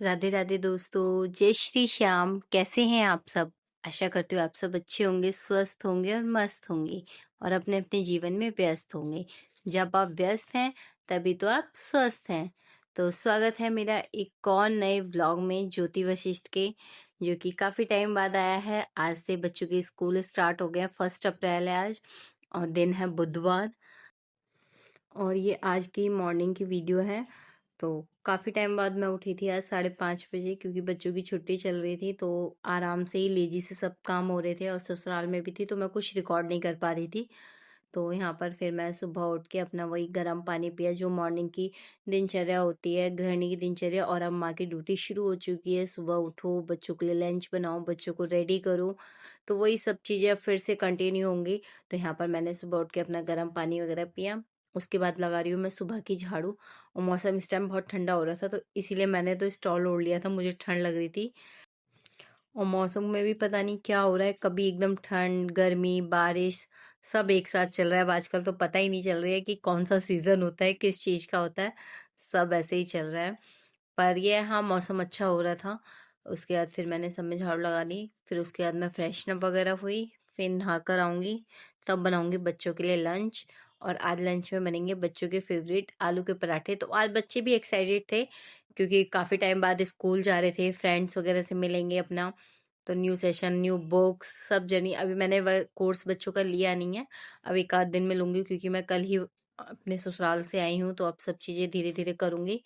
राधे राधे दोस्तों, जय श्री श्याम। कैसे हैं आप सब? आशा करती हूँ आप सब अच्छे होंगे, स्वस्थ होंगे और मस्त होंगे और अपने अपने जीवन में व्यस्त होंगे। जब आप व्यस्त हैं तभी तो आप स्वस्थ हैं। तो स्वागत है मेरा एक और नए व्लॉग में ज्योति वशिष्ठ के, जो कि काफ़ी टाइम बाद आया है। आज से बच्चों के स्कूल स्टार्ट हो गए हैं, 1 अप्रैल है आज और दिन है बुधवार। और ये आज की मॉर्निंग की वीडियो है। तो काफ़ी टाइम बाद मैं उठी थी आज 5:30 बजे, क्योंकि बच्चों की छुट्टी चल रही थी तो आराम से ही लेजी से सब काम हो रहे थे और ससुराल में भी थी तो मैं कुछ रिकॉर्ड नहीं कर पा रही थी। तो यहाँ पर फिर मैं सुबह उठ के अपना वही गर्म पानी पिया, जो मॉर्निंग की दिनचर्या होती है, गृहिणी की दिनचर्या। और अब माँ की ड्यूटी शुरू हो चुकी है, सुबह उठो, बच्चों के लिए लंच बनाओ, बच्चों को रेडी करो। तो वही सब चीज़ें अब फिर से कंटिन्यू होंगी। तो यहाँ पर मैंने सुबह उठ के अपना गर्म पानी वगैरह पिया। उसके बाद लगा रही हूँ मैं सुबह की झाड़ू। और मौसम इस टाइम बहुत ठंडा हो रहा था तो इसीलिए मैंने तो स्टॉल ओढ़ लिया था, मुझे ठंड लग रही थी। और मौसम में भी पता नहीं क्या हो रहा है, कभी एकदम ठंड, गर्मी, बारिश सब एक साथ चल रहा है। अब आजकल तो पता ही नहीं चल रही है कि कौन सा सीजन होता है, किस चीज़ का होता है। सब ऐसे ही चल रहा है। पर ये हाँ, मौसम अच्छा हो रहा था। उसके बाद फिर मैंने सब में झाड़ू लगा दी। फिर उसके बाद मैं फ्रेशनअप वगैरह हुई। फिर नहा कर आऊँगी, तब बनाऊँगी बच्चों के लिए लंच। और आज लंच में बनेंगे बच्चों के फेवरेट आलू के पराठे। तो आज बच्चे भी एक्साइटेड थे, क्योंकि काफ़ी टाइम बाद स्कूल जा रहे थे, फ्रेंड्स वगैरह से मिलेंगे अपना। तो न्यू सेशन, न्यू बुक्स सब जर्नी। अभी मैंने वह कोर्स बच्चों का लिया नहीं है, अब एक आध दिन में लूँगी, क्योंकि मैं कल ही अपने ससुराल से आई हूँ तो अब सब चीज़ें धीरे धीरे करूँगी।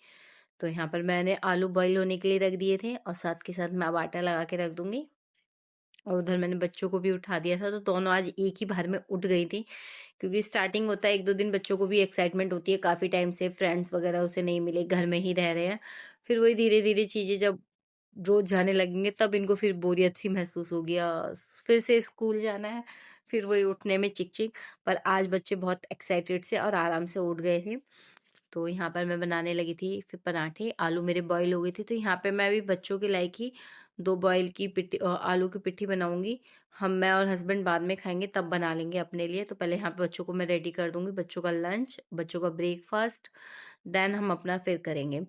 तो यहाँ पर मैंने आलू बॉईल होने के लिए रख दिए थे और साथ के साथ मैं अब आटा लगा के रख दूँगी। और उधर मैंने बच्चों को भी उठा दिया था, तो दोनों आज एक ही बार में उठ गई थी। क्योंकि स्टार्टिंग होता है 1-2 दिन, बच्चों को भी एक्साइटमेंट होती है, काफ़ी टाइम से फ्रेंड्स वगैरह उसे नहीं मिले, घर में ही रह रहे हैं। फिर वही धीरे-धीरे चीज़ें जब रोज़ जाने लगेंगे तब इनको फिर बोरियत सी महसूस होगी, फिर से स्कूल जाना है, फिर वही उठने में चिक-चिक। पर आज बच्चे बहुत एक्साइटेड से और आराम से उठ गए थे। तो यहाँ पर मैं बनाने लगी थी फिर पराठे। आलू मेरे बॉईल हो गए थे, तो यहाँ पे मैं भी बच्चों के लायक ही 2 बॉईल की आलू की पिट्ठी बनाऊँगी। मैं और हस्बैंड बाद में खाएँगे, तब बना लेंगे अपने लिए। तो पहले यहाँ पे बच्चों को मैं रेडी कर दूँगी, बच्चों का लंच, बच्चों का ब्रेकफ़ास्ट, देन हम अपना फिर करेंगे।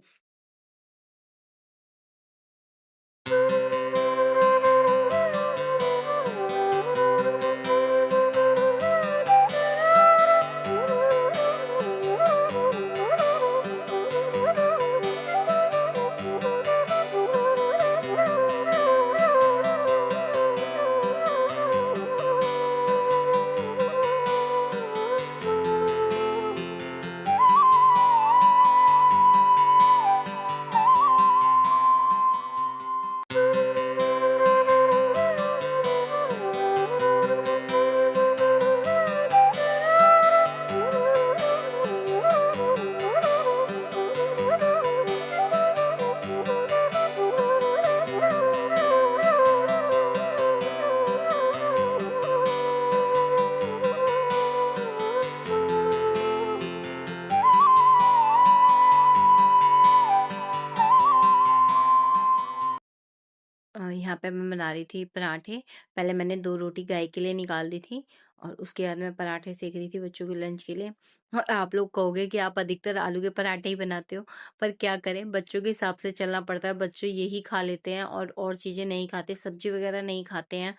यहाँ पे मैं बना रही थी पराठे। पहले मैंने 2 रोटी गाय के लिए निकाल दी थी और उसके बाद मैं पराठे सेक रही थी बच्चों के लंच के लिए। और आप लोग कहोगे कि आप अधिकतर आलू के पराठे ही बनाते हो, पर क्या करें, बच्चों के हिसाब से चलना पड़ता है। बच्चे यही खा लेते हैं और चीज़ें नहीं खाते, सब्ज़ी वग़ैरह नहीं खाते हैं।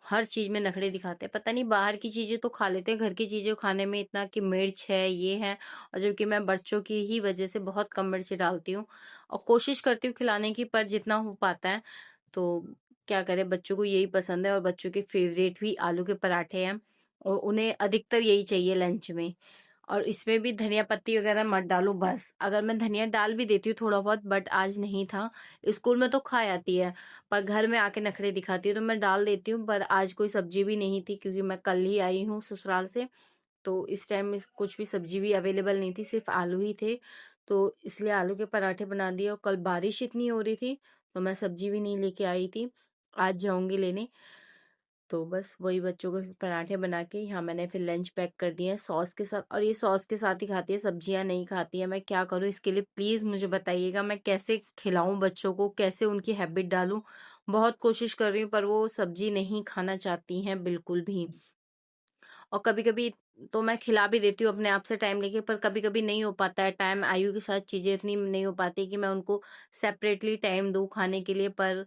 हर चीज़ में नखरे दिखाते हैं। पता नहीं, बाहर की चीज़ें तो खा लेते हैं, घर की चीज़ें खाने में इतना कि मिर्च है, ये है। और जबकि मैं बच्चों की ही वज़ह से बहुत कम मिर्च डालती हूँ और कोशिश करती हूँ खिलाने की, पर जितना हो पाता है। तो क्या करें, बच्चों को यही पसंद है और बच्चों के फेवरेट भी आलू के पराठे हैं और उन्हें अधिकतर यही चाहिए लंच में। और इसमें भी धनिया पत्ती वगैरह मत डालो बस। अगर मैं धनिया डाल भी देती हूँ थोड़ा बहुत, बट आज नहीं था। स्कूल में तो खा आती है, पर घर में आके नखरे दिखाती है तो मैं डाल देती हूँ। पर आज कोई सब्जी भी नहीं थी, क्योंकि मैं कल ही आई हूँ ससुराल से। तो इस टाइम कुछ भी सब्जी भी अवेलेबल नहीं थी, सिर्फ आलू ही थे। तो इसलिए आलू के पराठे बना दिए। और कल बारिश इतनी हो रही थी तो मैं सब्जी भी नहीं लेके आई थी, आज जाऊंगी लेने। तो बस वही बच्चों को फिर पराठे बना के यहाँ मैंने फिर लंच पैक कर दिया है सॉस के साथ। और ये सॉस के साथ ही खाती है, सब्जियां नहीं खाती है। मैं क्या करूँ इसके लिए, प्लीज़ मुझे बताइएगा। मैं कैसे खिलाऊं बच्चों को, कैसे उनकी हैबिट डालूं? बहुत कोशिश कर रही हूँ पर वो सब्जी नहीं खाना चाहती हैं बिल्कुल भी। और कभी-कभी तो मैं खिला भी देती हूँ अपने आप से टाइम लेके, पर कभी-कभी नहीं हो पाता है टाइम, आयु के साथ चीज़ें इतनी नहीं हो पाती कि मैं उनको सेपरेटली टाइम दूँ खाने के लिए, पर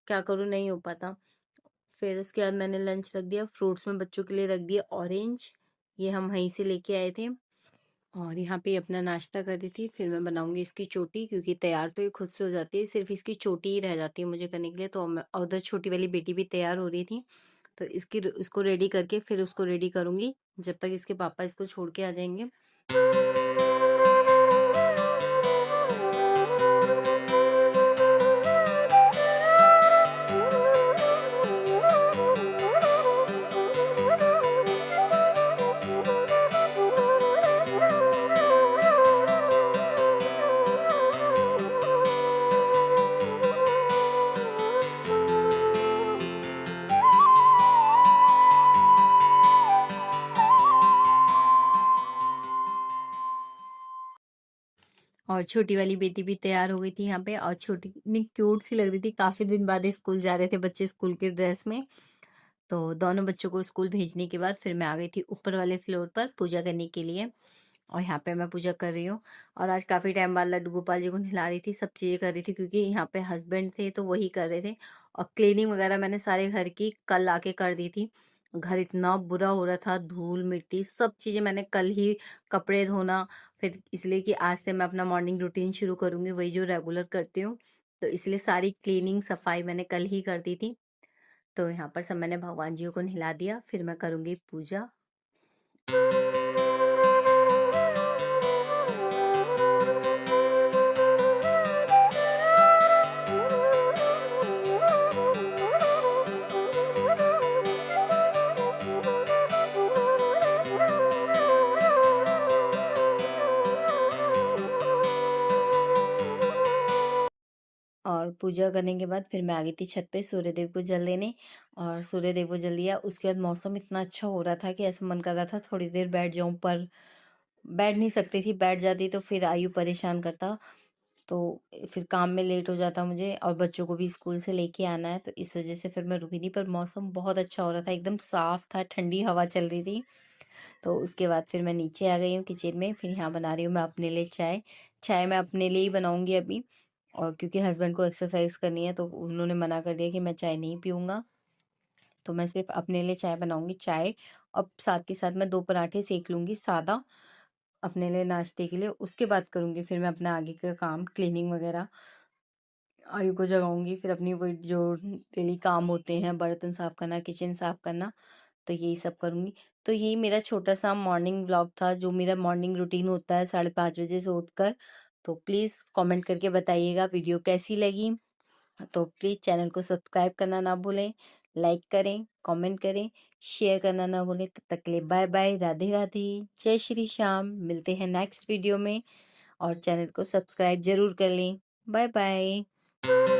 क्या करूँ, नहीं हो पाता। फिर उसके बाद मैंने लंच रख दिया, फ्रूट्स में बच्चों के लिए रख दिया ऑरेंज, ये हम वहीं से लेके आए थे। और यहाँ पे अपना नाश्ता कर रही थी, फिर मैं बनाऊँगी इसकी चोटी, क्योंकि तैयार तो ये खुद से हो जाती है, सिर्फ़ इसकी चोटी ही रह जाती है मुझे करने के लिए। तो मैं और उधर छोटी वाली बेटी भी तैयार हो रही थी, तो इसको रेडी करके फिर उसको रेडी करूँगी, जब तक इसके पापा इसको छोड़ के आ जाएँगे। और छोटी वाली बेटी भी तैयार हो गई थी यहाँ पे, और छोटी इतनी क्यूट सी लग रही थी, काफ़ी दिन बाद स्कूल जा रहे थे बच्चे स्कूल की ड्रेस में। तो दोनों बच्चों को स्कूल भेजने के बाद फिर मैं आ गई थी ऊपर वाले फ्लोर पर पूजा करने के लिए, और यहाँ पे मैं पूजा कर रही हूँ। और आज काफ़ी टाइम बाद लड्डू गोपाल जी को नहला रही थी, सब चीज़ें कर रही थी, क्योंकि यहाँ पे हस्बैंड थे तो वही कर रहे थे। और क्लीनिंग वगैरह मैंने सारे घर की कल आके कर दी थी। घर इतना बुरा हो रहा था, धूल मिट्टी सब चीज़ें मैंने कल ही, कपड़े धोना, फिर इसलिए कि आज से मैं अपना मॉर्निंग रूटीन शुरू करूँगी, वही जो रेगुलर करती हूँ। तो इसलिए सारी क्लीनिंग सफाई मैंने कल ही कर दी थी। तो यहाँ पर सब मैंने भगवान जी को नहला दिया, फिर मैं करूँगी पूजा। और पूजा करने के बाद फिर मैं आ गई थी छत पे सूर्यदेव को जल देने, और सूर्यदेव को जल दिया। उसके बाद मौसम इतना अच्छा हो रहा था कि ऐसा मन कर रहा था थोड़ी देर बैठ जाऊं, पर बैठ नहीं सकती थी, बैठ जाती तो फिर आयु परेशान करता, तो फिर काम में लेट हो जाता मुझे, और बच्चों को भी स्कूल से लेके आना है, तो इस वजह से फिर मैं रुकी नहीं। पर मौसम बहुत अच्छा हो रहा था, एकदम साफ था, ठंडी हवा चल रही थी। तो उसके बाद फिर मैं नीचे आ गई हूँ किचन में, फिर यहाँ बना रही हूँ मैं अपने लिए चाय। चाय मैं अपने लिए ही बनाऊंगी अभी, और क्योंकि हस्बैंड को एक्सरसाइज करनी है तो उन्होंने मना कर दिया कि मैं चाय नहीं पीऊँगा, तो मैं सिर्फ अपने लिए चाय बनाऊँगी, चाय। और साथ के साथ मैं 2 पराठे सेक लूँगी सादा, अपने लिए नाश्ते के लिए। उसके बाद करूँगी फिर मैं अपना आगे का काम, क्लीनिंग वगैरह। आयु को जगाऊँगी, फिर अपनी वही जो डेली काम होते हैं, बर्तन साफ़ करना, किचन साफ़ करना, तो यही सब करूँगी। तो यही मेरा छोटा-सा मॉर्निंग व्लॉग था, जो मेरा मॉर्निंग रूटीन होता है 5:30 बजे से उठकर। तो प्लीज़ कमेंट करके बताइएगा वीडियो कैसी लगी। तो प्लीज़ चैनल को सब्सक्राइब करना ना भूलें, लाइक करें, कमेंट करें, शेयर करना ना भूलें। तब तक के लिए बाय-बाय, राधे-राधे, जय श्री श्याम। मिलते हैं नेक्स्ट वीडियो में, और चैनल को सब्सक्राइब ज़रूर कर लें। बाय-बाय।